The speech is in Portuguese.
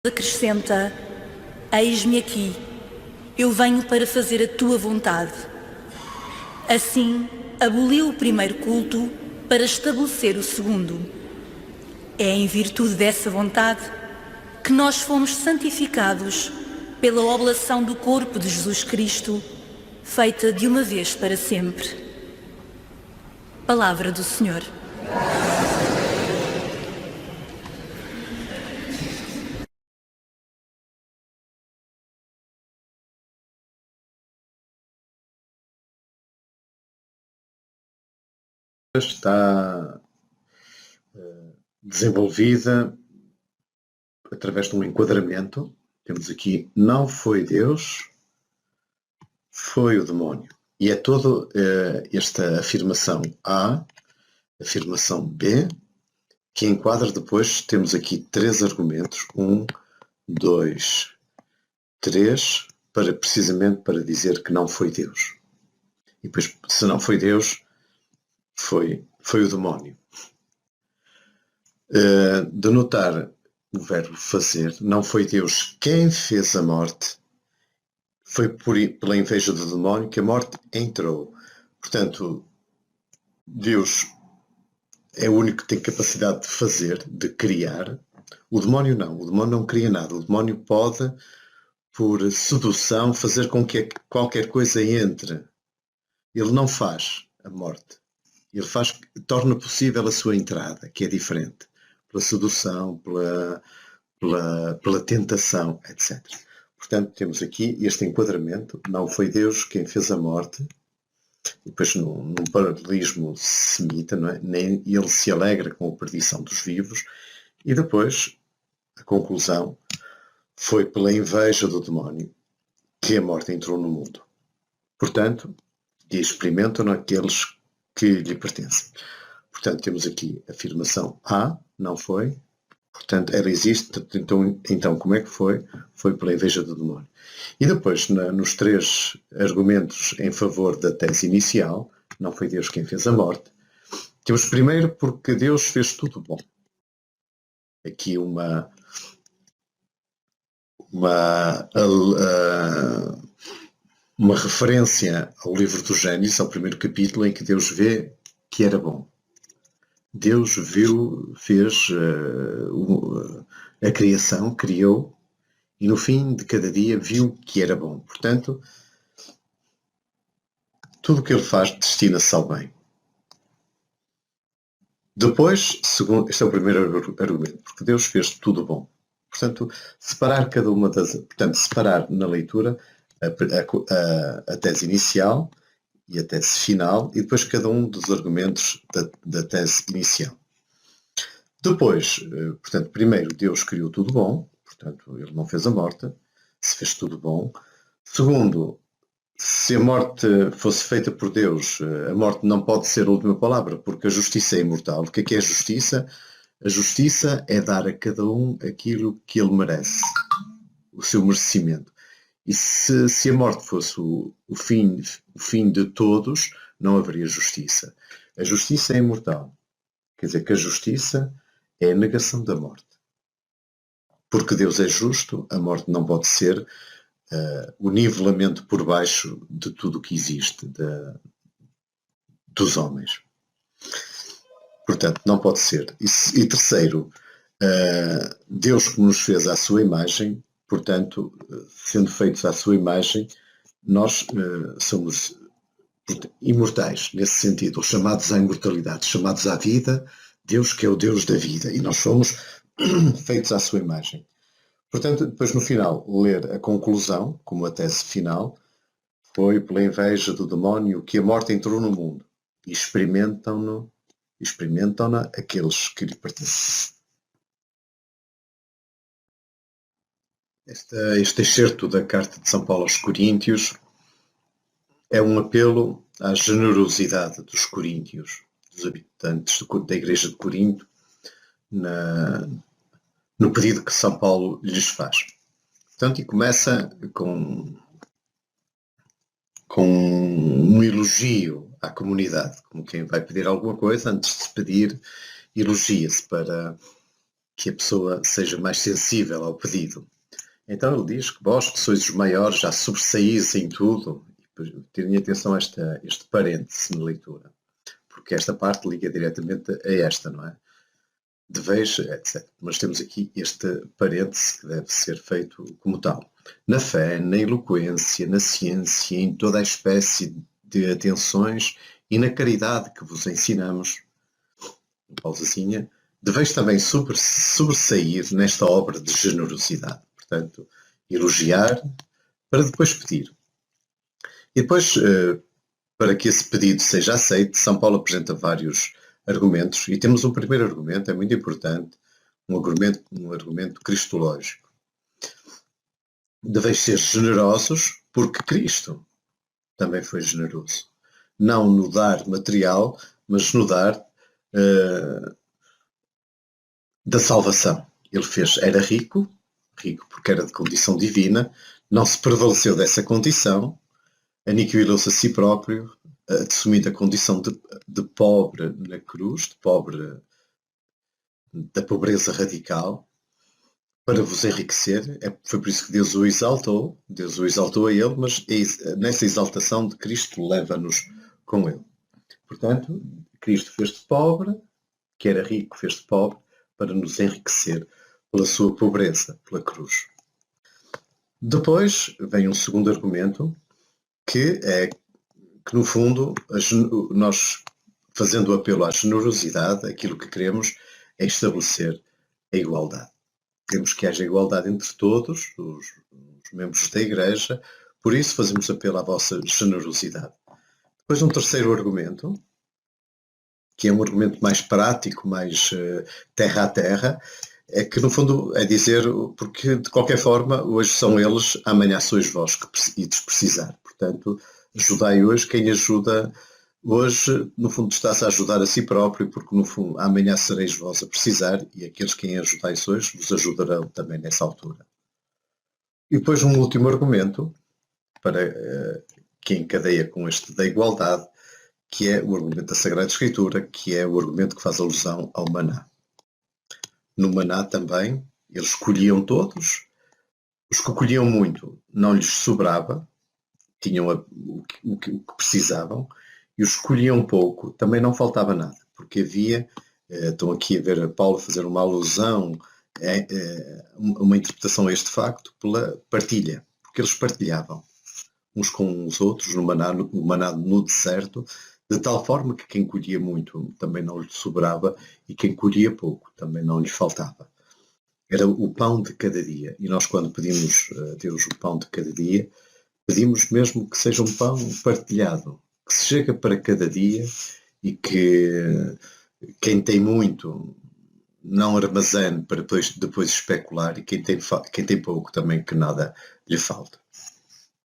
Acrescenta: eis-me aqui, eu venho para fazer a tua vontade. Assim, aboliu o primeiro culto para estabelecer o segundo. É em virtude dessa vontade que nós fomos santificados pela oblação do corpo de Jesus Cristo, feita de uma vez para sempre. Palavra do Senhor. Está desenvolvida através de um enquadramento. Temos aqui: não foi Deus, foi o demónio. E é toda esta afirmação A, afirmação B, que enquadra depois. Temos aqui 3 argumentos, 1, 2, 3, precisamente para dizer que não foi Deus. E depois, se não foi Deus, foi o demónio. Denotar o verbo fazer: não foi Deus quem fez a morte, foi pela inveja do demónio que a morte entrou. Portanto, Deus é o único que tem capacidade de fazer, de criar. O demónio não cria nada. O demónio pode, por sedução, fazer com que qualquer coisa entre. Ele não faz a morte. Ele torna possível a sua entrada, que é diferente. Pela sedução, pela tentação, etc. Portanto, temos aqui este enquadramento: não foi Deus quem fez a morte. E depois, num paralelismo semita, não é? Nem ele se alegra com a perdição dos vivos. E depois, a conclusão: foi pela inveja do demónio que a morte entrou no mundo. Portanto, e experimentam aqueles que lhe pertencem. Portanto, temos aqui a afirmação A, não foi. Portanto, ela existe. Então, como é que foi? Foi pela inveja do demónio. E depois, nos 3 argumentos em favor da tese inicial, não foi Deus quem fez a morte, temos primeiro porque Deus fez tudo bom. Aqui uma referência ao livro do Gênesis, ao primeiro capítulo, em que Deus vê que era bom. Deus fez a criação, criou, e no fim de cada dia viu que era bom. Portanto, tudo o que ele faz destina-se ao bem. Depois, este é o primeiro argumento, porque Deus fez tudo bom. Portanto, separar na leitura a tese inicial e a tese final, e depois cada um dos argumentos da tese inicial. Depois, portanto, primeiro, Deus criou tudo bom, portanto, ele não fez a morte, se fez tudo bom. Segundo, se a morte fosse feita por Deus, a morte não pode ser a última palavra, porque a justiça é imortal. O que é a justiça? A justiça é dar a cada um aquilo que ele merece, o seu merecimento. E se a morte fosse o fim de todos, não haveria justiça. A justiça é imortal. Quer dizer que a justiça é a negação da morte. Porque Deus é justo, a morte não pode ser o nivelamento por baixo de tudo o que existe, dos homens. Portanto, não pode ser. E terceiro, Deus, como nos fez à sua imagem, portanto, sendo feitos à sua imagem, nós somos imortais, nesse sentido, ou chamados à imortalidade, chamados à vida, Deus que é o Deus da vida, e nós somos feitos à sua imagem. Portanto, depois no final, ler a conclusão, como a tese final: foi pela inveja do demónio que a morte entrou no mundo, e experimentam-na aqueles que lhe pertencem. Este excerto da carta de São Paulo aos Coríntios é um apelo à generosidade dos coríntios, dos habitantes da igreja de Corinto, no pedido que São Paulo lhes faz. Portanto, e começa com um elogio à comunidade, como quem vai pedir alguma coisa, antes de se pedir, elogia-se para que a pessoa seja mais sensível ao pedido. Então ele diz que vós, que sois os maiores, já sobressaís em tudo. Terem atenção a este parêntese na leitura, porque esta parte liga diretamente a esta, não é? Deveis, etc. Mas temos aqui este parêntese que deve ser feito como tal. Na fé, na eloquência, na ciência, em toda a espécie de atenções e na caridade que vos ensinamos, pausazinha, deveis também sobressair nesta obra de generosidade. Portanto, elogiar para depois pedir. E depois, para que esse pedido seja aceito, São Paulo apresenta vários argumentos, e temos um primeiro argumento, é muito importante, um argumento cristológico. Deveis ser generosos porque Cristo também foi generoso. Não no dar material, mas no dar da salvação. Ele era rico porque era de condição divina, não se prevaleceu dessa condição, aniquilou-se a si próprio, assumindo a condição de pobre na cruz, de pobre da pobreza radical, para vos enriquecer. Foi por isso que Deus o exaltou a ele, mas nessa exaltação de Cristo leva-nos com ele. Portanto, Cristo fez-se pobre, que era rico, fez-se pobre, para nos enriquecer pela sua pobreza, pela cruz. Depois vem um segundo argumento, que é que, no fundo, nós, fazendo o apelo à generosidade, aquilo que queremos é estabelecer a igualdade. Queremos que haja igualdade entre todos os membros da Igreja, por isso fazemos apelo à vossa generosidade. Depois um terceiro argumento, que é um argumento mais prático, mais terra a terra, é que, no fundo, é dizer, porque de qualquer forma, hoje são eles, amanhã sois vós que ides precisar. Portanto, ajudai hoje, quem ajuda hoje, no fundo, está-se a ajudar a si próprio, porque, no fundo, amanhã sereis vós a precisar, e aqueles quem ajudais hoje vos ajudarão também nessa altura. E depois um último argumento, para que encadeia com este da igualdade, que é o argumento da Sagrada Escritura, que é o argumento que faz alusão ao maná. No maná também, eles colhiam todos, os que colhiam muito não lhes sobrava, tinham o que precisavam, e os que colhiam pouco também não faltava nada, porque havia, estão aqui a ver a Paulo fazer uma alusão, uma interpretação a este facto pela partilha, porque eles partilhavam uns com os outros no maná no deserto, de tal forma que quem colhia muito também não lhe sobrava e quem colhia pouco também não lhe faltava. Era o pão de cada dia. E nós, quando pedimos a Deus o pão de cada dia, pedimos mesmo que seja um pão partilhado, que se chega para cada dia e que quem tem muito não armazene para depois especular, e quem tem pouco também que nada lhe falta.